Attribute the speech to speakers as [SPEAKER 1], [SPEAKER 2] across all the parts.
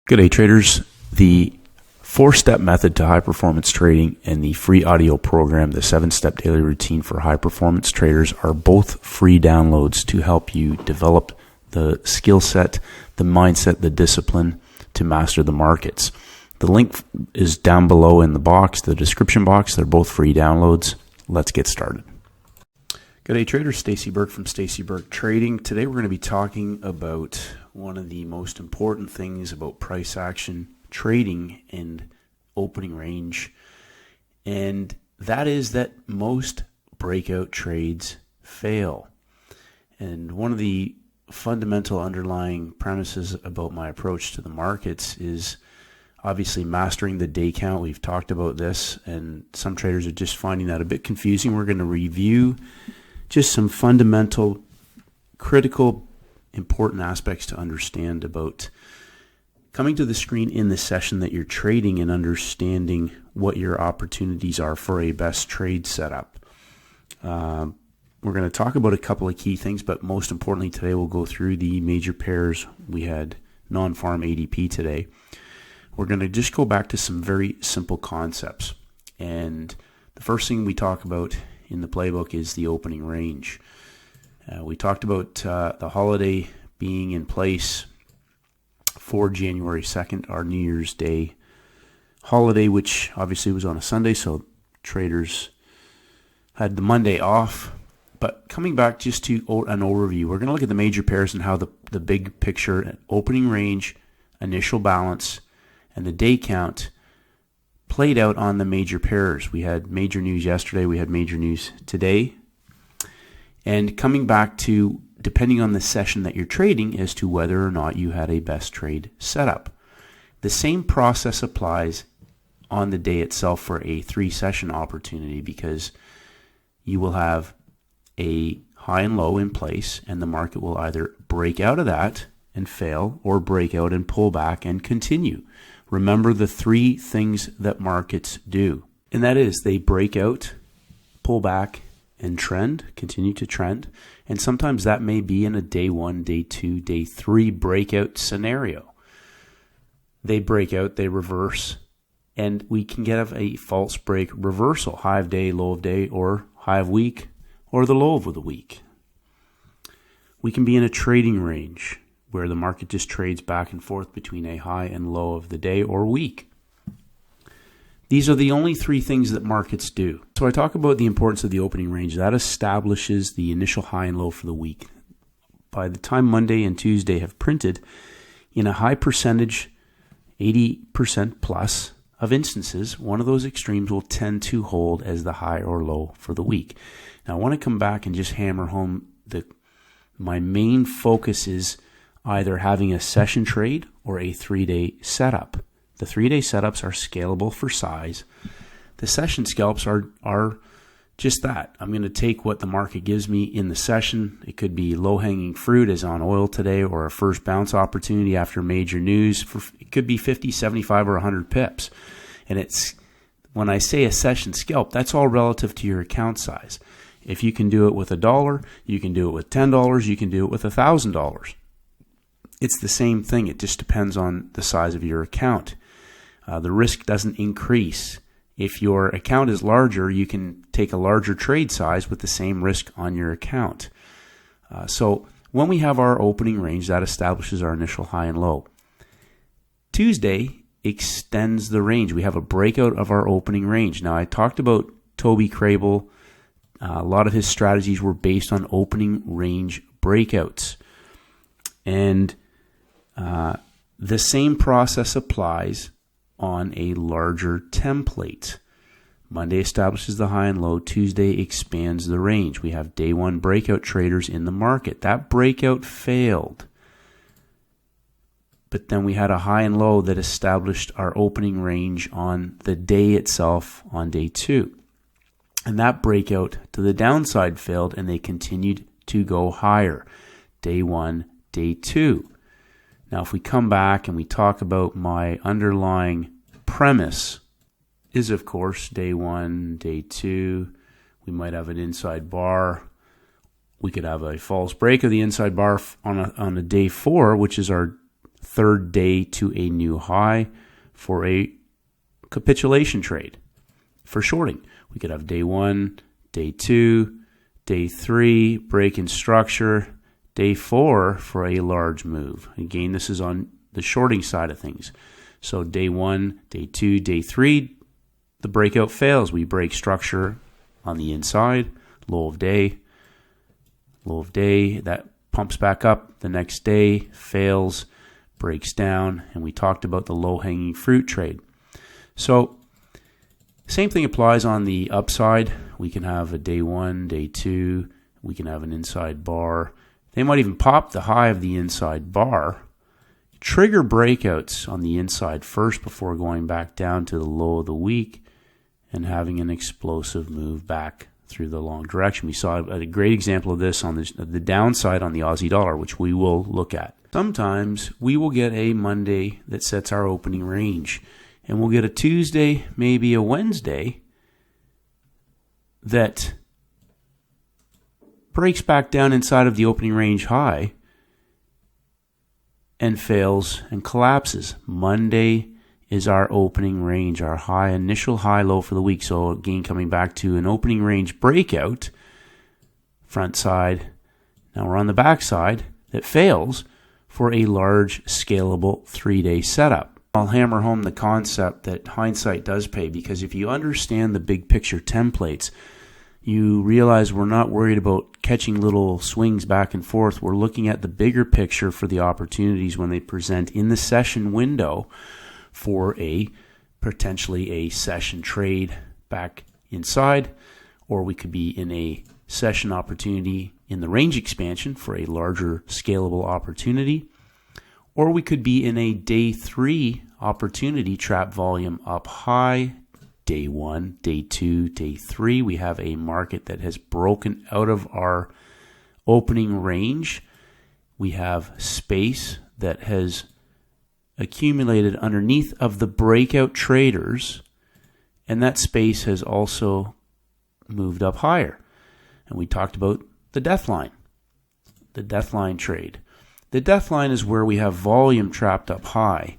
[SPEAKER 1] Good day, traders. The 4-step method to high performance trading and the free audio program, the 7-step daily routine for high performance traders, are both free downloads to help you develop the skill set, the mindset, the discipline to master the markets. The link is down below in the box, the description box. They're both free downloads. Let's get started. Good day, traders. Stacey Burke from Stacey Burke Trading. Today we're going to be talking about one of the most important things about price action trading and opening range, and that is that most breakout trades fail. And one of the fundamental underlying premises about my approach to the markets is obviously mastering the day count. We've talked about this, and some traders are just finding that a bit confusing. We're going to review just some fundamental, critical, important aspects to understand about coming to the screen in the session that you're trading and understanding what your opportunities are for a best trade setup. We're going to talk about a couple of key things, but most importantly today we'll go through the major pairs. We had non-farm ADP today. We're going to just go back to some very simple concepts. And the first thing we talk about in the playbook is the opening range. We talked about the holiday being in place for January 2nd, our New Year's Day holiday, which obviously was on a Sunday, so traders had the Monday off. But coming back just to an overview, we're going to look at the major pairs and how the big picture, opening range, initial balance, and the day count played out on the major pairs. We had major news yesterday, we had major news today. And coming back to, depending on the session that you're trading, as to whether or not you had a best trade setup. The same process applies on the day itself for a 3-session opportunity, because you will have a high and low in place, and the market will either break out of that and fail, or break out and pull back and continue. Remember the 3 things that markets do, and that is they break out, pull back, and trend, continue to trend. And sometimes that may be in a day 1, day 2, day 3 breakout scenario. They break out, they reverse, and we can get a false break reversal, high of day, low of day, or high of week, or the low of the week. We can be in a trading range where the market just trades back and forth between a high and low of the day or week. These are the only 3 things that markets do. So I talk about the importance of the opening range. That establishes the initial high and low for the week. By the time Monday and Tuesday have printed, in a high percentage, 80% plus of instances, one of those extremes will tend to hold as the high or low for the week. Now I want to come back and just hammer home that my main focus is either having a session trade or a 3-day setup. The 3-day setups are scalable for size. The session scalps are just that. I'm going to take what the market gives me in the session. It could be low-hanging fruit as on oil today, or a first bounce opportunity after major news. It could be 50, 75, or 100 pips. And it's, when I say a session scalp, that's all relative to your account size. If you can do it with $1, you can do it with $10, you can do it with $1,000. It's the same thing. It just depends on the size of your account. The risk doesn't increase. If your account is larger, you can take a larger trade size with the same risk on your account. So when we have our opening range, that establishes our initial high and low. Tuesday extends the range. We have a breakout of our opening range. Now, I talked about Toby Crable. A lot of his strategies were based on opening range breakouts. And the same process applies on a larger template. Monday establishes the high and low. Tuesday expands the range. We have day 1 breakout traders in the market. That breakout failed. But then we had a high and low that established our opening range on the day itself on day 2. And that breakout to the downside failed, and they continued to go higher. Day 1, day 2. Now, if we come back and we talk about my underlying premise is, of course, day 1, day 2, we might have an inside bar. We could have a false break of the inside bar on a day 4, which is our third day to a new high for a capitulation trade for shorting. We could have day 1, day 2, day 3, break in structure, day 4 for a large move. Again, this is on the shorting side of things. So day 1, day 2, day 3, the breakout fails. We break structure on the inside, low of day, that pumps back up the next day, fails, breaks down, and we talked about the low-hanging fruit trade. So same thing applies on the upside. We can have a day 1, day 2, we can have an inside bar. They might even pop the high of the inside bar, trigger breakouts on the inside first before going back down to the low of the week and having an explosive move back through the long direction. We saw a great example of this on the downside on the Aussie dollar, which we will look at. Sometimes we will get a Monday that sets our opening range, and we'll get a Tuesday, maybe a Wednesday, that breaks back down inside of the opening range high and fails and collapses. Monday is our opening range, our high, initial high-low for the week. So again, coming back to an opening range breakout, front side. Now we're on the back side that fails for a large, scalable 3-day setup. I'll hammer home the concept that hindsight does pay, because if you understand the big picture templates, you realize we're not worried about catching little swings back and forth. We're looking at the bigger picture for the opportunities when they present in the session window for a potentially a session trade back inside, or we could be in a session opportunity in the range expansion for a larger scalable opportunity, or we could be in a day 3 opportunity, trap volume up high, day 1, day 2, day 3. We have a market that has broken out of our opening range. We have space that has accumulated underneath of the breakout traders, and that space has also moved up higher. And we talked about the death line trade. The death line is where we have volume trapped up high,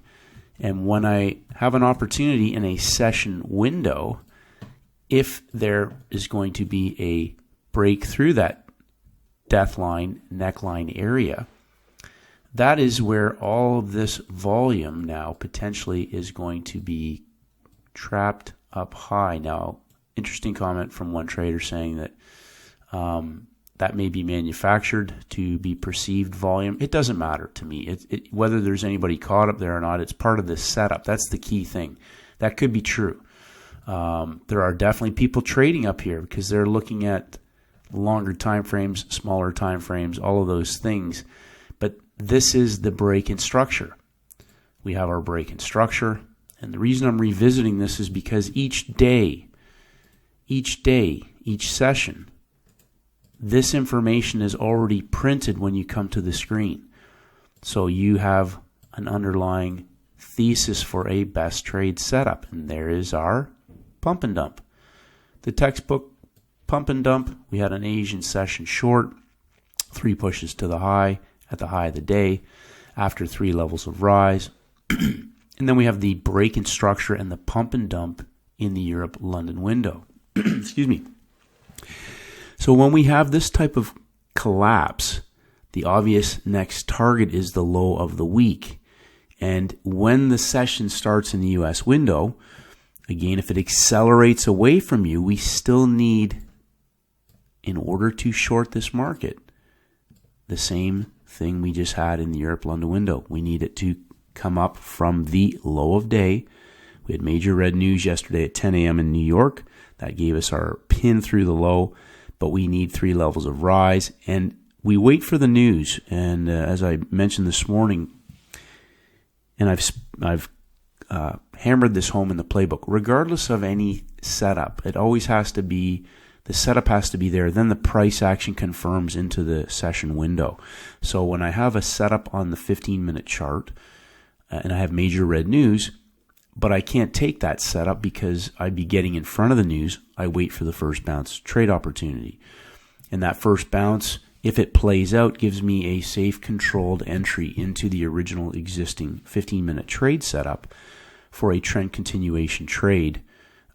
[SPEAKER 1] and when I have an opportunity in a session window, if there is going to be a break through that death line, neckline area, that is where all of this volume now potentially is going to be trapped up high. Now, interesting comment from one trader saying that that may be manufactured to be perceived volume. It doesn't matter to me. Whether there's anybody caught up there or not, it's part of this setup. That's the key thing. That could be true. There are definitely people trading up here because they're looking at longer time frames, smaller time frames, all of those things. But this is the break in structure. We have our break in structure. And the reason I'm revisiting this is because each day, each session, this information is already printed when you come to the screen. So you have an underlying thesis for a best trade setup. And there is our pump and dump. The textbook pump and dump, we had an Asian session short, 3 pushes to the high at the high of the day after 3 levels of rise. And then we have the break in structure and the pump and dump in the Europe-London window. Excuse me. So when we have this type of collapse, the obvious next target is the low of the week. And when the session starts in the US window, again, if it accelerates away from you, we still need, in order to short this market, the same thing we just had in the Europe-London window. We need it to come up from the low of day. We had major red news yesterday at 10 a.m. in New York. That gave us our pin through the low, but we need 3 levels of rise. And we wait for the news. And as I mentioned this morning, and I've hammered this home in the playbook, regardless of any setup, it always has to be, the setup has to be there. Then the price action confirms into the session window. So when I have a setup on the 15-minute chart and I have major red news, but I can't take that setup because I'd be getting in front of the news, I wait for the first bounce trade opportunity. And that first bounce if it plays out, gives me a safe, controlled entry into the original existing 15-minute trade setup for a trend continuation trade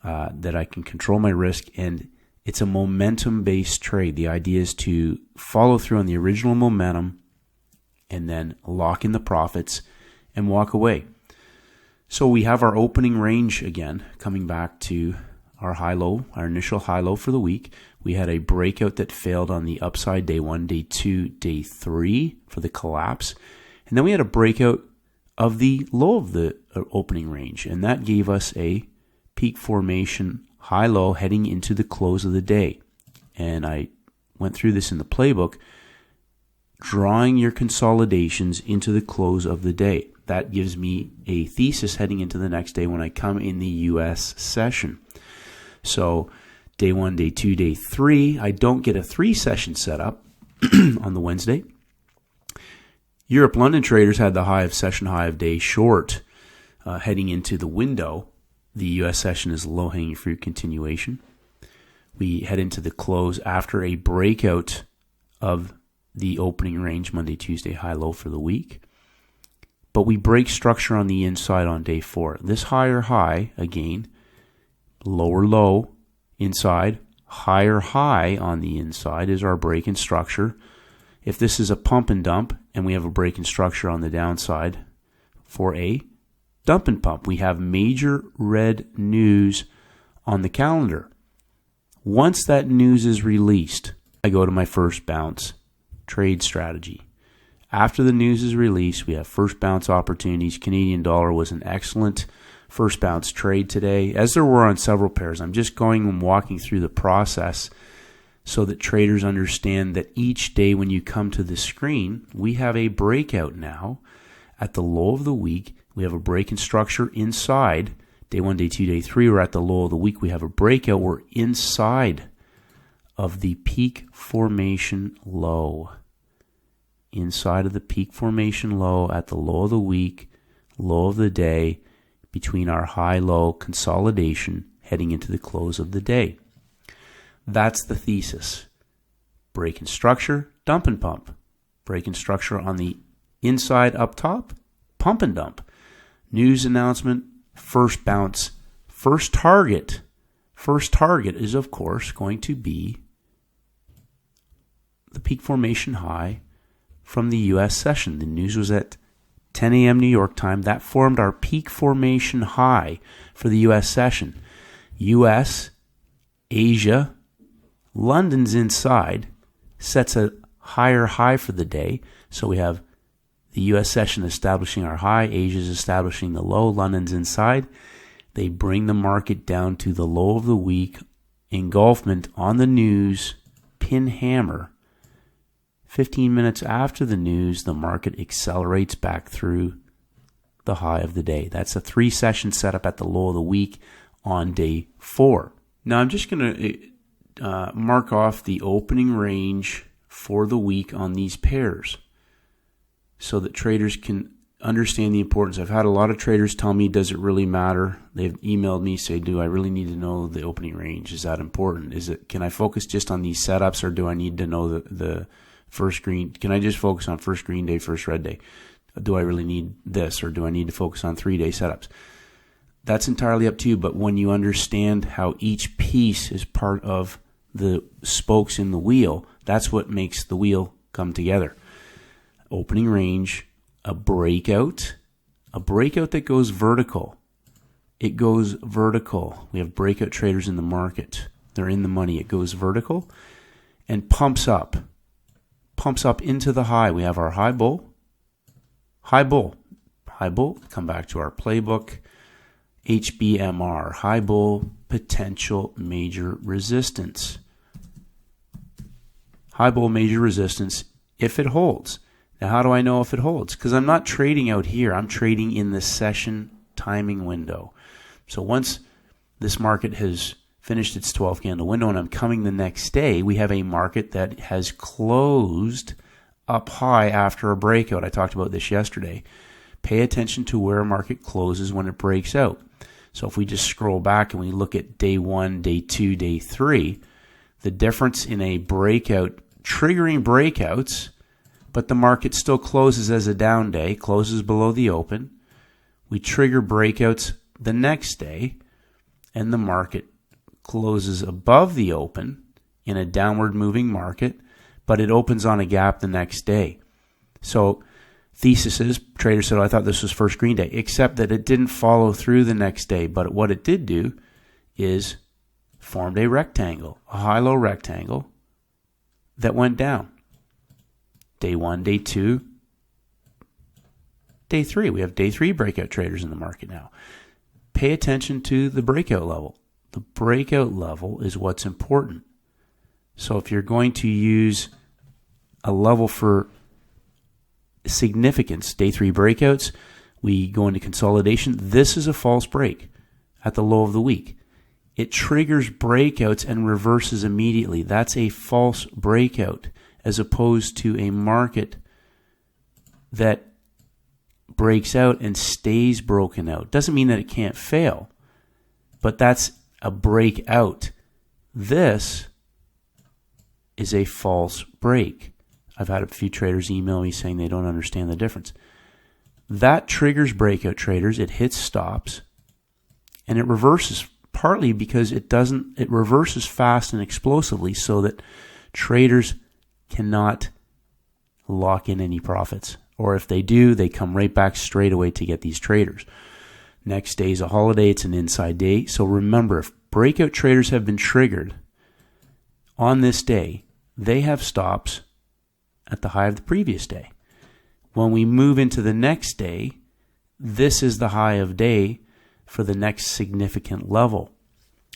[SPEAKER 1] that I can control my risk. And it's a momentum-based trade. The idea is to follow through on the original momentum and then lock in the profits and walk away. So we have our opening range again, coming back to our high-low, our initial high-low for the week. We had a breakout that failed on the upside day 1, day 2, day 3 for the collapse. And then we had a breakout of the low of the opening range. And that gave us a peak formation high-low heading into the close of the day. And I went through this in the playbook, drawing your consolidations into the close of the day. That gives me a thesis heading into the next day when I come in the U.S. session. So day 1, day 2, day 3, I don't get a 3-session setup on the Wednesday. Europe London traders had the session high of day short heading into the window. The U.S. session is low-hanging fruit continuation. We head into the close after a breakout of the opening range Monday, Tuesday, high-low for the week. But we break structure on the inside on day 4. This higher high, again, lower low inside, higher high on the inside is our break in structure. If this is a pump and dump and we have a break in structure on the downside for a dump and pump, we have major red news on the calendar. Once that news is released, I go to my first bounce trade strategy. After the news is released, we have first bounce opportunities. Canadian dollar was an excellent first bounce trade today, as there were on several pairs. I'm just going and walking through the process so that traders understand that each day when you come to the screen, we have a breakout now at the low of the week. We have a break in structure inside. Day 1, day 2, day 3, we're at the low of the week. We have a breakout. We're inside of the peak formation low. Inside of the peak formation low at the low of the week, low of the day, between our high-low consolidation heading into the close of the day. That's the thesis. Break in structure, dump and pump. Break in structure on the inside up top, pump and dump. News announcement, first bounce, first target. First target is, of course, going to be the peak formation high from the U.S. session. The news was at 10 a.m. New York time. That formed our peak formation high for the U.S. session. U.S., Asia, London's inside sets a higher high for the day. So we have the U.S. session establishing our high, Asia's establishing the low, London's inside. They bring the market down to the low of the week, engulfment on the news, pin hammer. 15 minutes after the news, the market accelerates back through the high of the day. That's a 3-session setup at the low of the week on day 4. Now I'm just going to mark off the opening range for the week on these pairs so that traders can understand the importance. I've had a lot of traders tell me, does it really matter? They've emailed me, say, do I really need to know the opening range? Is that important? Can I focus just on these setups, or do I need to know the first green? Can I just focus on first green day, first red day? Do I really need this, or do I need to focus on 3-day setups? That's entirely up to you, but when you understand how each piece is part of the spokes in the wheel, that's what makes the wheel come together. Opening range, a breakout that goes vertical. It goes vertical. We have breakout traders in the market. They're in the money. It goes vertical and pumps up into the high. We have our high bull. Come back to our playbook. HBMR, high bull, potential major resistance. High bull, major resistance, if it holds. Now, how do I know if it holds? Because I'm not trading out here. I'm trading in the session timing window. So once this market has finished its 12 candle window and I'm coming the next day, we have a market that has closed up high after a breakout. I talked about this yesterday. Pay attention to where a market closes when it breaks out. So if we just scroll back and we look at day 1, day 2, day 3, the difference in a breakout triggering breakouts, but the market still closes as a down day, closes below the open. We trigger breakouts the next day, and the market closes above the open in a downward moving market, but it opens on a gap the next day. So thesis is, traders said, I thought this was first green day, except that it didn't follow through the next day. But what it did do is formed a rectangle, a high-low rectangle that went down. Day 1, day 2, day 3. We have day 3 breakout traders in the market now. Pay attention to the breakout level. The breakout level is what's important. So if you're going to use a level for significance, day 3 breakouts, we go into consolidation. This is a false break at the low of the week. It triggers breakouts and reverses immediately. That's a false breakout, as opposed to a market that breaks out and stays broken out. Doesn't mean that it can't fail, but that's a breakout. This is a false break. I've had a few traders email me saying they don't understand the difference. That triggers breakout traders. It hits stops, and it reverses, partly because it reverses fast and explosively so that traders cannot lock in any profits. Or if they do, they come right back straight away to get these traders. Next day is a holiday. It's an inside day. So remember, if breakout traders have been triggered on this day, they have stops at the high of the previous day. When we move into the next day, this is the high of day for the next significant level.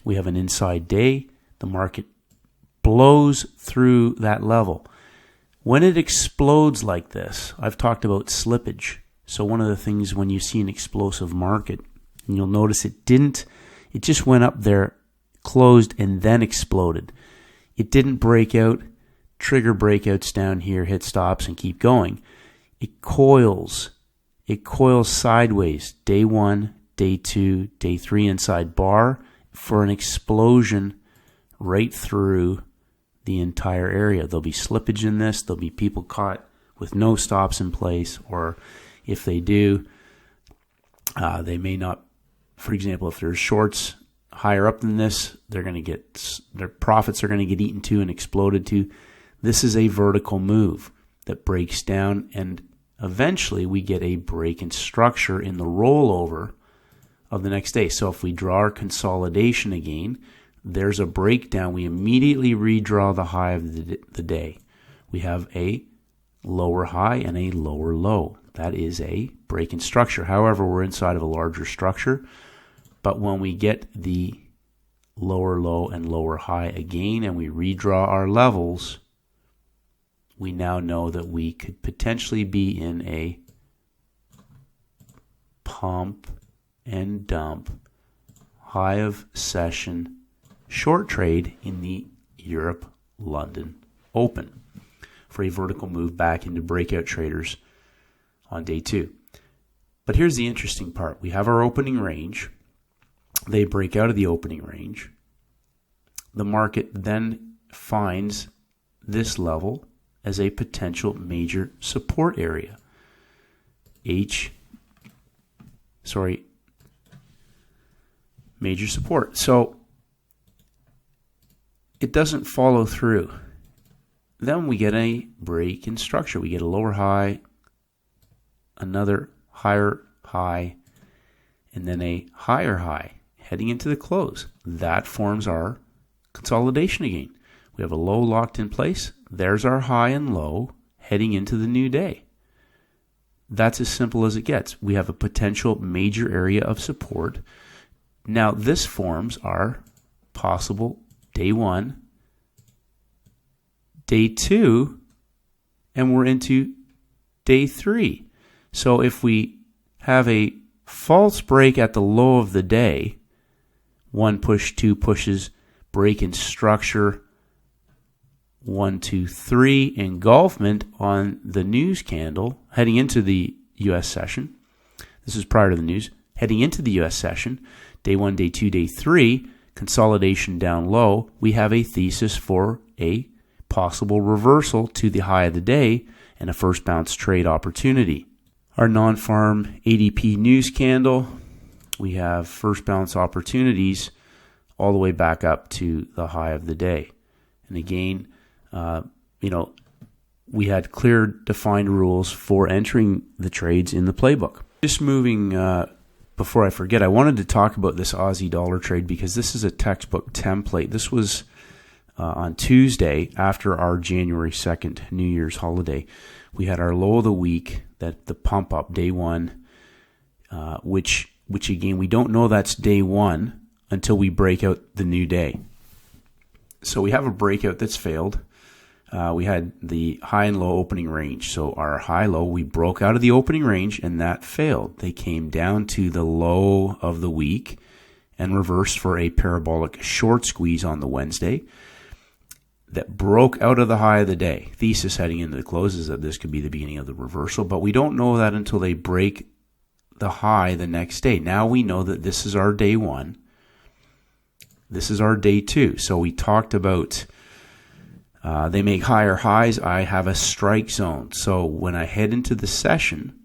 [SPEAKER 1] We have an inside day. The market blows through that level. When it explodes like this, I've talked about slippage. So one of the things when you see an explosive market, and you'll notice it just went up there, closed, and then exploded. It didn't break out, trigger breakouts down here, hit stops, and keep going. It coils sideways. Day 1, day 2, day 3 inside bar for an explosion right through the entire area. There'll be slippage in this. There'll be people caught with no stops in place, or if they do, they may not. For example, if there's shorts higher up than this, their profits are going to get eaten to and exploded to. This is a vertical move that breaks down, and eventually we get a break in structure in the rollover of the next day. So if we draw our consolidation again, there's a breakdown. We immediately redraw the high of the day. We have a lower high and a lower low. That is a break in structure. However, we're inside of a larger structure. But when we get the lower low and lower high again and we redraw our levels, we now know that we could potentially be in a pump and dump high of session short trade in the Europe-London Open for a vertical move back into breakout traders on day 2. But here's the interesting part. We have our opening range. They break out of the opening range. The market then finds this level as a potential major support area. Major support. So it doesn't follow through. Then we get a break in structure. We get a lower high, another higher high, and then a higher high heading into the close. That forms our consolidation again. We have a low locked in place. There's our high and low heading into the new day. That's as simple as it gets. We have a potential major area of support. Now this forms our possible day 1, day 2, and we're into day 3. So if we have a false break at the low of the day, 1 push, 2 pushes, break in structure, 1, 2, 3 engulfment on the news candle heading into the U.S. session. This is prior to the news. Heading into the U.S. session, day 1, day 2, day 3, consolidation down low. We have a thesis for a possible reversal to the high of the day, and a first bounce trade opportunity. Our non-farm ADP news candle, we have first bounce opportunities all the way back up to the high of the day. And again, we had clear defined rules for entering the trades in the playbook. Just moving, before I forget, I wanted to talk about this Aussie dollar trade because this is a textbook template. This was on Tuesday after our January 2nd New Year's holiday. We had our low of the week, that the pump up, day one, which again, we don't know that's day one until we break out the new day. So we have a breakout that's failed. We had the high and low opening range. So our high-low, we broke out of the opening range and that failed. They came down to the low of the week and reversed for a parabolic short squeeze on the Wednesday that broke out of the high of the day. Thesis heading into the close is that this could be the beginning of the reversal, but we don't know that until they break the high the next day. Now we know that this is our day one. This is our day two. So we talked about they make higher highs. I have a strike zone. So when I head into the session,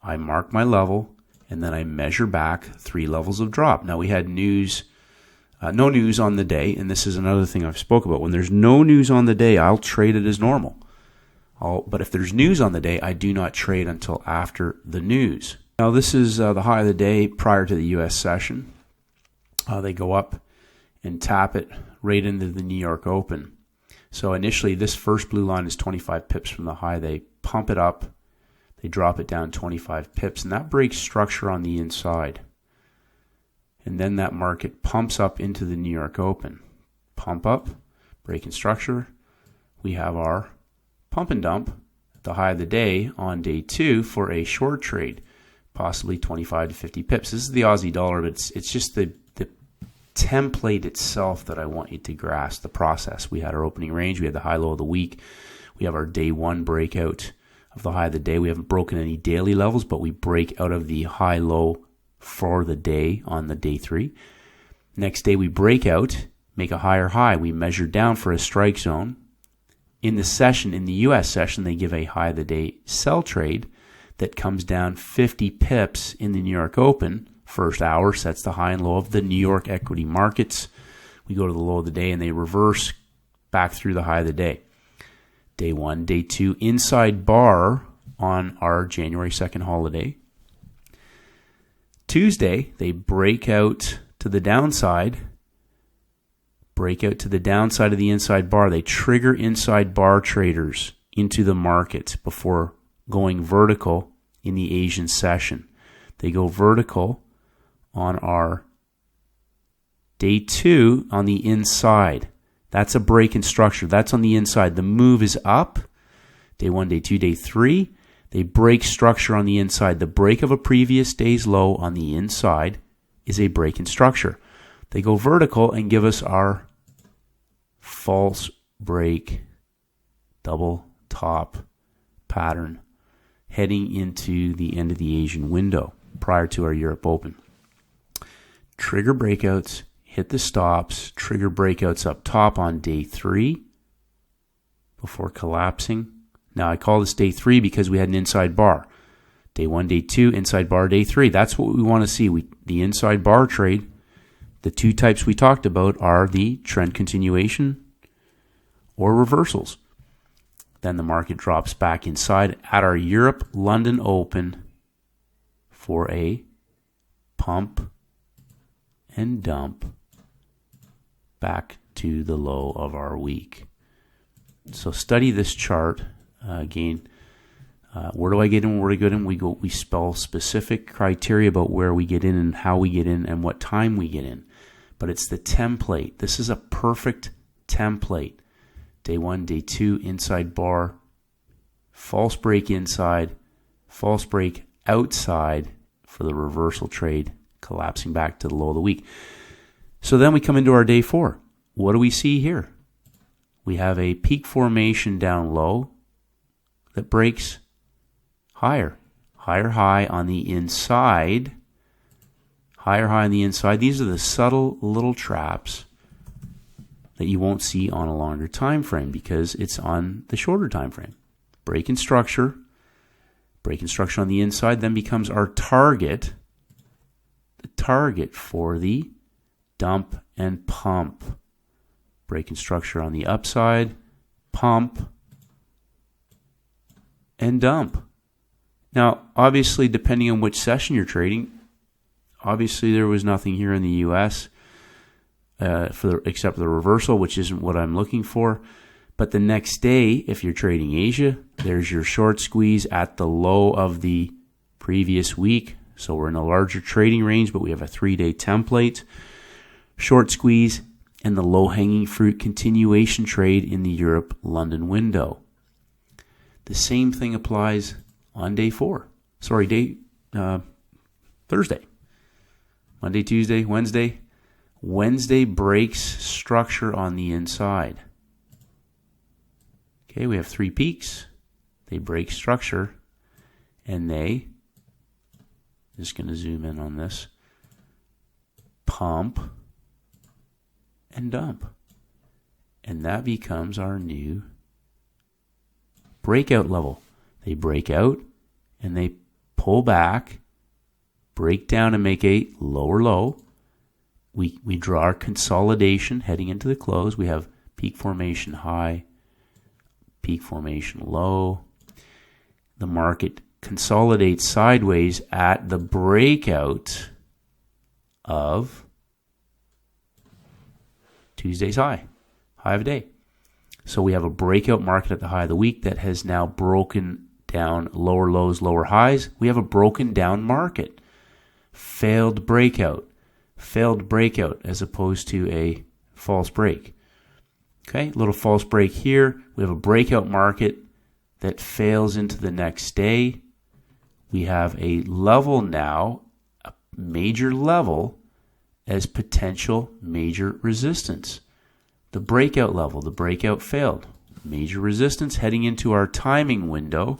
[SPEAKER 1] I mark my level and then I measure back 3 levels of drop. Now we had news, no news on the day, and this is another thing I've spoke about. When there's no news on the day, I'll trade it as normal. But if there's news on the day, I do not trade until after the news. Now this is the high of the day prior to the U.S. session. They go up and tap it right into the New York Open. So initially, this first blue line is 25 pips from the high. They pump it up, they drop it down 25 pips, and that breaks structure on the inside. And then that market pumps up into the New York Open. Pump up, breaking structure. We have our pump and dump at the high of the day on day two for a short trade, possibly 25 to 50 pips. This is the Aussie dollar, but it's just the template itself that I want you to grasp the process. We had our opening range, we had the high-low of the week, we have our day one breakout of the high of the day. We haven't broken any daily levels, but we break out of the high-low for the day on the day three. Next day we break out, make a higher high. We measure down for a strike zone. In the session, in the U.S. session, they give a high of the day sell trade that comes down 50 pips in the New York Open. First hour sets the high and low of the New York equity markets. We go to the low of the day and they reverse back through the high of the day. Day one, day two, inside bar on our January 2nd holiday. Tuesday, they break out to the downside. Break out to the downside of the inside bar. They trigger inside bar traders into the market before going vertical in the Asian session. They go vertical on our day two on the inside. That's a break in structure. That's on the inside. The move is up. Day one, day two, day three. They break structure on the inside. The break of a previous day's low on the inside is a break in structure. They go vertical and give us our false break, double top pattern heading into the end of the Asian window prior to our Europe Open. Trigger breakouts, hit the stops, trigger breakouts up top on day three before collapsing. Now I call this day three because we had an inside bar. Day one, day two, inside bar, day three. That's what we want to see. The inside bar trade, the two types we talked about are the trend continuation or reversals. Then the market drops back inside at our Europe London Open for a pump and dump back to the low of our week. So study this chart again. Where do I get in? Where do I get in? We spell specific criteria about where we get in and how we get in and what time we get in. But it's the template. This is a perfect template. Day one, day two, inside bar, false break inside, false break outside for the reversal trade, collapsing back to the low of the week. So then we come into our day four. What do we see here? We have a peak formation down low that breaks higher. Higher high on the inside. Higher high on the inside. These are the subtle little traps that you won't see on a longer time frame because it's on the shorter time frame. Break in structure on the inside then becomes our target, the target for the dump and pump. Break in structure on the upside, pump, and dump. Now, obviously, depending on which session you're trading, obviously there was nothing here in the U.S. Except for the reversal, which isn't what I'm looking for. But the next day, if you're trading Asia, there's your short squeeze at the low of the previous week. So we're in a larger trading range, but we have a 3-day template. Short squeeze and the low-hanging fruit continuation trade in the Europe-London window. The same thing applies on Thursday. Monday, Tuesday, Wednesday. Wednesday breaks structure on the inside. Okay, we have 3 peaks. They break structure, and they, just going to zoom in on this, pump and dump. And that becomes our new breakout level. They break out, and they pull back, break down and make a lower low. We draw our consolidation heading into the close. We have peak formation high, peak formation low. The market consolidates sideways at the breakout of Tuesday's high of the day. So we have a breakout market at the high of the week that has now broken down lower lows, lower highs. We have a broken down market. Failed breakout as opposed to a false break. Okay, little false break here. We have a breakout market that fails into the next day. We have a level now, a major level, as potential major resistance. The breakout level, the breakout failed. Major resistance heading into our timing window.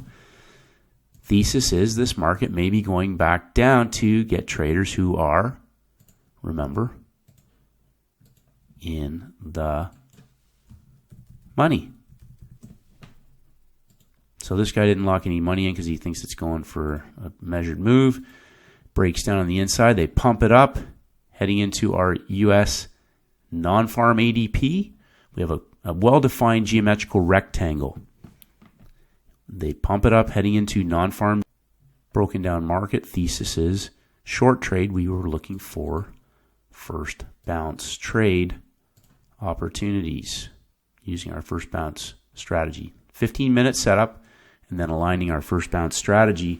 [SPEAKER 1] Thesis is this market may be going back down to get traders who are, remember, in the money. So this guy didn't lock any money in because he thinks it's going for a measured move. Breaks down on the inside. They pump it up, heading into our U.S. non-farm ADP. We have a well-defined geometrical rectangle. They pump it up, heading into non-farm broken down market. Thesis is short trade. We were looking for first bounce trade opportunities using our first bounce strategy. 15-minute setup, and then aligning our first bounce strategy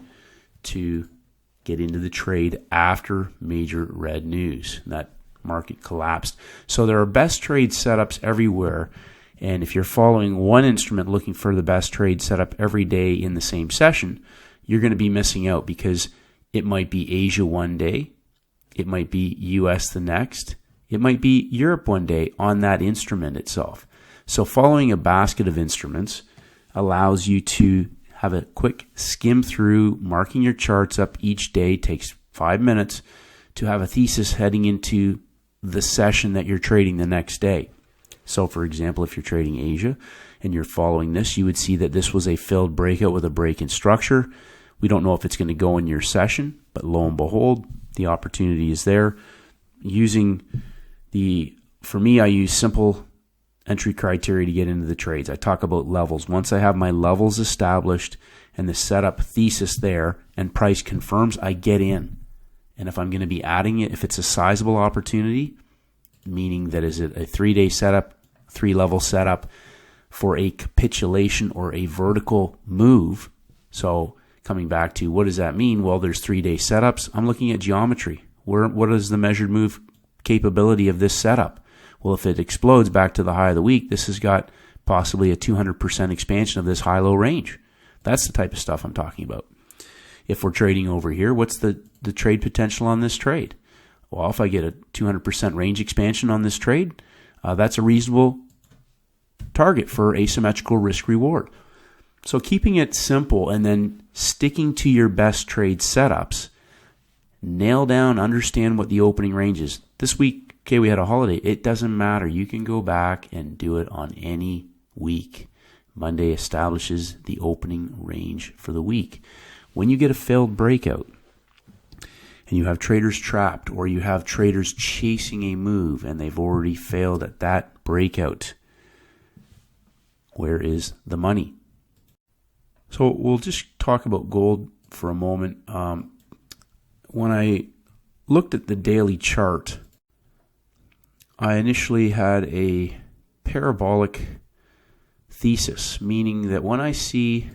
[SPEAKER 1] to get into the trade after major red news. That market collapsed. So there are best trade setups everywhere, and if you're following one instrument looking for the best trade setup every day in the same session, you're going to be missing out because it might be Asia one day, it might be US the next, it might be Europe one day on that instrument itself. So following a basket of instruments allows you to have a quick skim through, marking your charts up each day. Takes 5 minutes to have a thesis heading into the session that you're trading the next day. So for example, if you're trading Asia and you're following this, you would see that this was a failed breakout with a break in structure. We don't know if it's going to go in your session, but lo and behold, the opportunity is there. For me, I use simple entry criteria to get into the trades. I talk about levels. Once I have my levels established and the setup thesis there and price confirms, I get in. And if I'm going to be adding it, if it's a sizable opportunity, meaning that is it a 3-day setup, 3-level setup for a capitulation or a vertical move. So coming back to what does that mean? Well, there's 3-day setups. I'm looking at geometry. What is the measured move capability of this setup? Well, if it explodes back to the high of the week, this has got possibly a 200% expansion of this high-low range. That's the type of stuff I'm talking about. If we're trading over here, what's the trade potential on this trade? Well, if I get a 200% range expansion on this trade, that's a reasonable target for asymmetrical risk reward. So keeping it simple and then sticking to your best trade setups, nail down, understand what the opening range is. This week, okay, we had a holiday. It doesn't matter. You can go back and do it on any week. Monday establishes the opening range for the week. When you get a failed breakout and you have traders trapped, or you have traders chasing a move and they've already failed at that breakout, where is the money? So we'll just talk about gold for a moment. When I looked at the daily chart, I initially had a parabolic thesis, meaning that when I see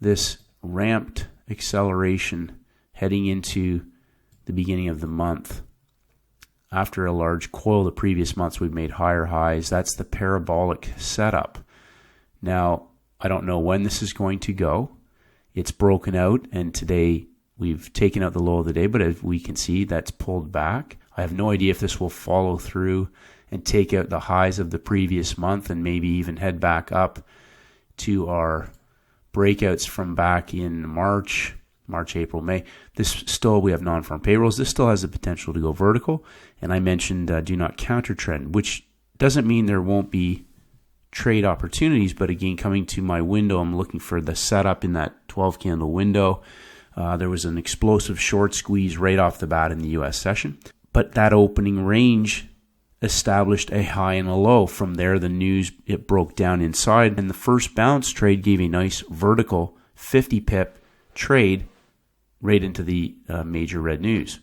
[SPEAKER 1] this ramped acceleration heading into the beginning of the month, after a large coil the previous months, we've made higher highs. That's the parabolic setup. Now, I don't know when this is going to go. It's broken out, and today we've taken out the low of the day, but as we can see, that's pulled back. I have no idea if this will follow through and take out the highs of the previous month and maybe even head back up to our breakouts from back in March, April, May. We have non-farm payrolls. This still has the potential to go vertical. And I mentioned do not counter trend, which doesn't mean there won't be trade opportunities. But again, coming to my window, I'm looking for the setup in that 12 candle window. There was an explosive short squeeze right off the bat in the U.S. session. But that opening range established a high and a low. From there, the news, it broke down inside. And the first bounce trade gave a nice vertical 50 pip trade right into the major red news.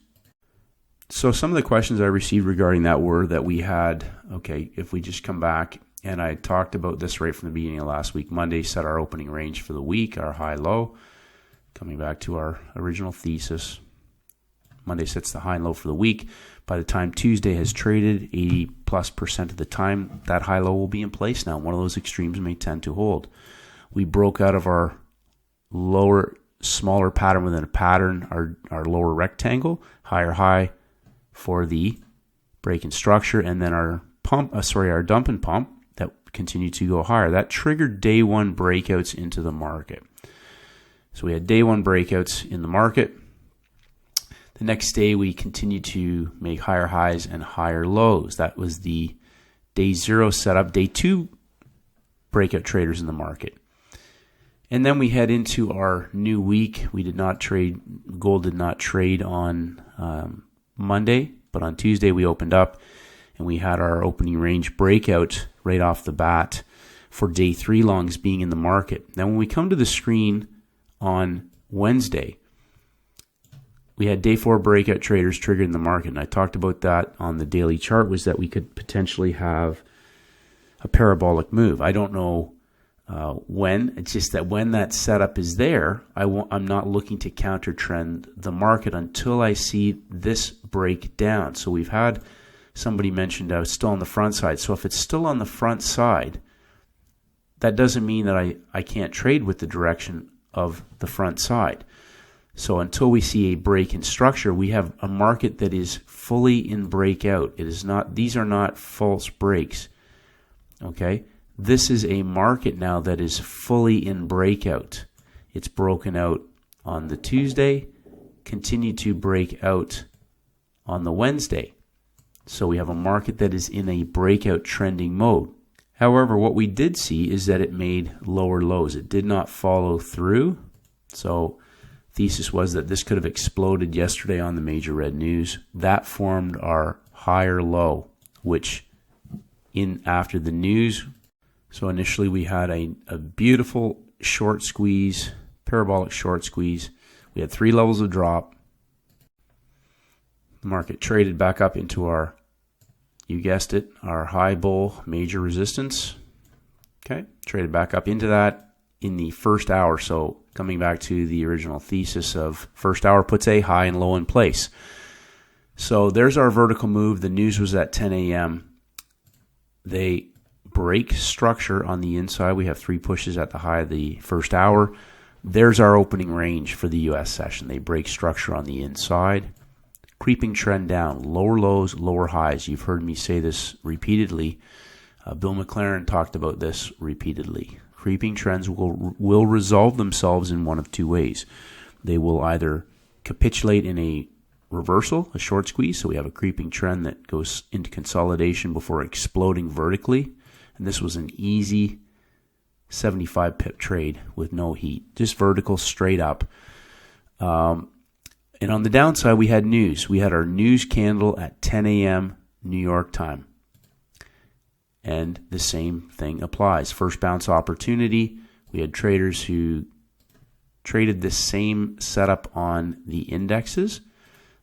[SPEAKER 1] So some of the questions I received regarding that were that we had, okay, if we just come back, and I talked about this right from the beginning of last week. Monday set our opening range for the week, our high-low. Coming back to our original thesis, Monday sets the high and low for the week. By the time Tuesday has traded, 80+% of the time, that high-low will be in place now. One of those extremes may tend to hold. We broke out of our smaller pattern within a pattern, our lower rectangle, higher high for the break in structure, and then our dump and pump that continued to go higher. That triggered day one breakouts into the market. So we had day one breakouts in the market. The next day we continued to make higher highs and higher lows. That was the day zero setup. Day two, breakout traders in the market. And then we head into our new week. We did not trade, gold did not trade on Monday, but on Tuesday we opened up and we had our opening range breakout right off the bat for day three longs being in the market. Now when we come to the screen on Wednesday, we had day four breakout traders triggered in the market, and I talked about that on the daily chart, was that we could potentially have a parabolic move. I don't know when. It's just that when that setup is there, I'm not looking to counter trend the market until I see this break down. So we've had somebody mentioned I was still on the front side. So if it's still on the front side, that doesn't mean that I can't trade with the direction of the front side. So until we see a break in structure, we have a market that is fully in breakout. It is not; these are not false breaks. Okay, this is a market now that is fully in breakout. It's broken out on the Tuesday, continued to break out on the Wednesday. So we have a market that is in a breakout trending mode. However, what we did see is that it made lower lows. It did not follow through. So thesis was that this could have exploded yesterday on the major red news. That formed our higher low, which after the news. So initially we had a beautiful short squeeze, parabolic short squeeze. We had three levels of drop. The market traded back up into our, you guessed it, our high bull major resistance. Okay, traded back up into that in the first hour. So coming back to the original thesis of first hour puts a high and low in place. So there's our vertical move. The news was at 10 a.m. They break structure on the inside. We have three pushes at the high of the first hour. There's our opening range for the U.S. session. They break structure on the inside. Creeping trend down, lower lows, lower highs. You've heard me say this repeatedly. Bill McLaren talked about this repeatedly. Creeping trends will resolve themselves in one of two ways. They will either capitulate in a reversal, a short squeeze. So we have a creeping trend that goes into consolidation before exploding vertically. And this was an easy 75 pip trade with no heat, just vertical straight up. And on the downside, we had news. We had our news candle at 10 a.m. New York time. And the same thing applies. First bounce opportunity. We had traders who traded this same setup on the indexes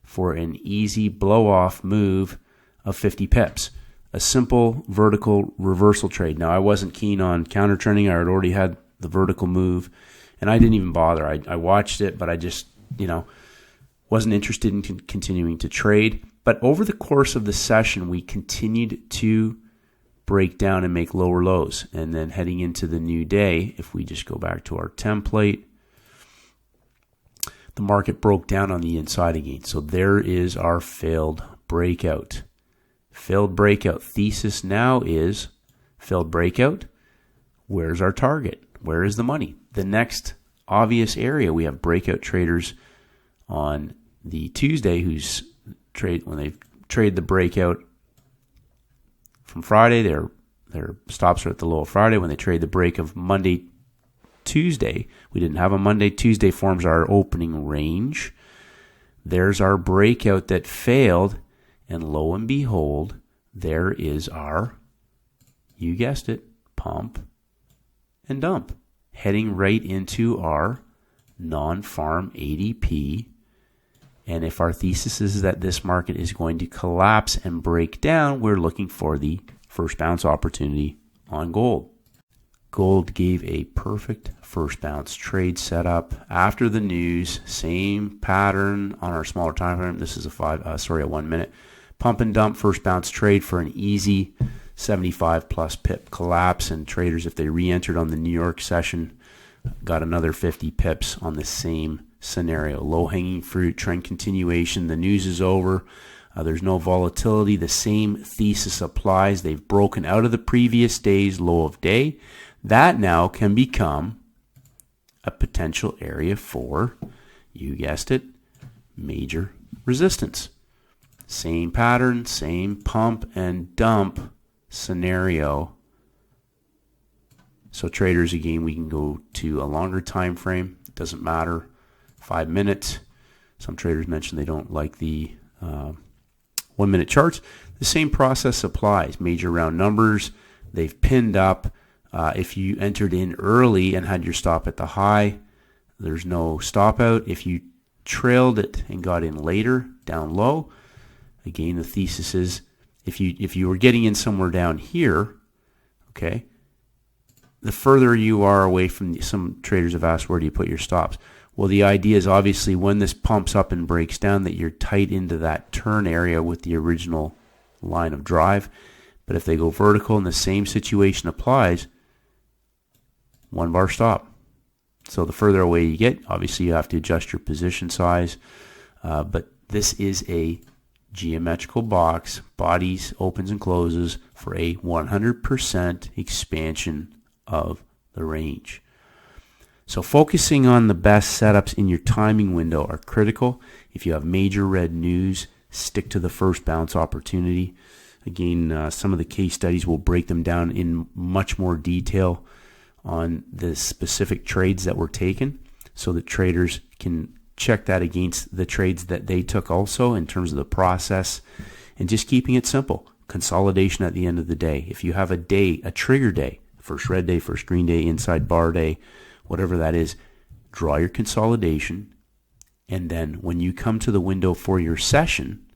[SPEAKER 1] for an easy blow-off move of 50 pips. A simple vertical reversal trade. Now, I wasn't keen on counter trending. I had already had the vertical move, and I didn't even bother. I watched it, but I just, wasn't interested in continuing to trade. But over the course of the session, we continued to break down and make lower lows. And then heading into the new day, if we just go back to our template, the market broke down on the inside again. So there is our failed breakout. Failed breakout thesis now is failed breakout. Where's our target? Where is the money? The next obvious area, we have breakout traders on the Tuesday when they trade the breakout from Friday, their stops are at the low of Friday. When they trade the break of Monday, Tuesday, we didn't have a Monday. Tuesday forms our opening range. There's our breakout that failed, and lo and behold, there is our, you guessed it, pump and dump, heading right into our non-farm ADP. And if our thesis is that this market is going to collapse and break down, we're looking for the first bounce opportunity on gold. Gold gave a perfect first bounce trade setup after the news. Same pattern on our smaller time frame. This is a 1 minute pump and dump first bounce trade for an easy 75 plus pip collapse. And traders, if they re-entered on the New York session, got another 50 pips on the same scenario. Low-hanging fruit, trend continuation. The news is over. There's no volatility. The same thesis applies. They've broken out of the previous day's low of day. That now can become a potential area for, you guessed it, major resistance. Same pattern, same pump and dump scenario. So traders, again, we can go to a longer time frame. It doesn't matter. 5 minutes. Some traders mentioned they don't like the 1 minute charts. The same process applies. Major round numbers. They've pinned up. If you entered in early and had your stop at the high, there's no stop out. If you trailed it and got in later, down low, again, the thesis is if you were getting in somewhere down here, okay, the further you are away from some traders have asked, where do you put your stops? Well, the idea is obviously when this pumps up and breaks down that you're tight into that turn area with the original line of drive. But if they go vertical and the same situation applies, 1 bar stop. So the further away you get, obviously you have to adjust your position size. But this is a geometrical box, bodies, opens and closes for a 100% expansion of the range. So focusing on the best setups in your timing window are critical. If you have major red news, stick to the first bounce opportunity. Again, some of the case studies will break them down in much more detail on the specific trades that were taken so that traders can check that against the trades that they took also in terms of the process, and just keeping it simple. Consolidation at the end of the day. If you have a day, a trigger day, first red day, first green day, inside bar day, whatever that is, draw your consolidation, and then when you come to the window for your session,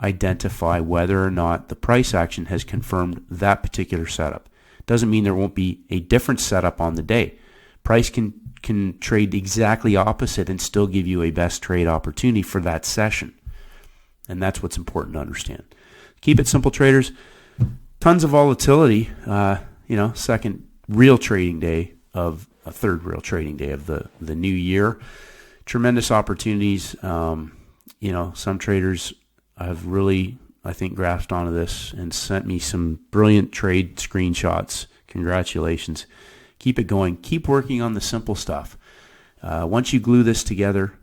[SPEAKER 1] identify whether or not the price action has confirmed that particular setup. Doesn't mean there won't be a different setup on the day. Price can trade exactly opposite and still give you a best trade opportunity for that session. And that's what's important to understand. Keep it simple, traders. Tons of volatility. Second real trading day of a third real trading day of the new year. Tremendous opportunities. Some traders have really, I think, grasped onto this and sent me some brilliant trade screenshots. Congratulations. Keep it going. Keep working on the simple stuff. Once you glue this together,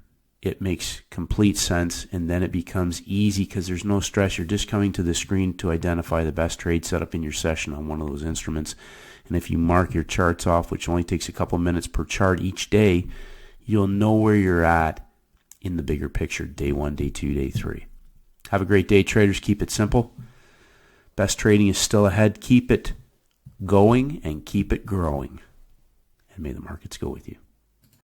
[SPEAKER 1] it makes complete sense, and then it becomes easy because there's no stress. You're just coming to the screen to identify the best trade setup in your session on one of those instruments. And if you mark your charts off, which only takes a couple minutes per chart each day, you'll know where you're at in the bigger picture, day 1, day 2, day 3. Have a great day, traders. Keep it simple. Best trading is still ahead. Keep it going and keep it growing. And may the markets go with you.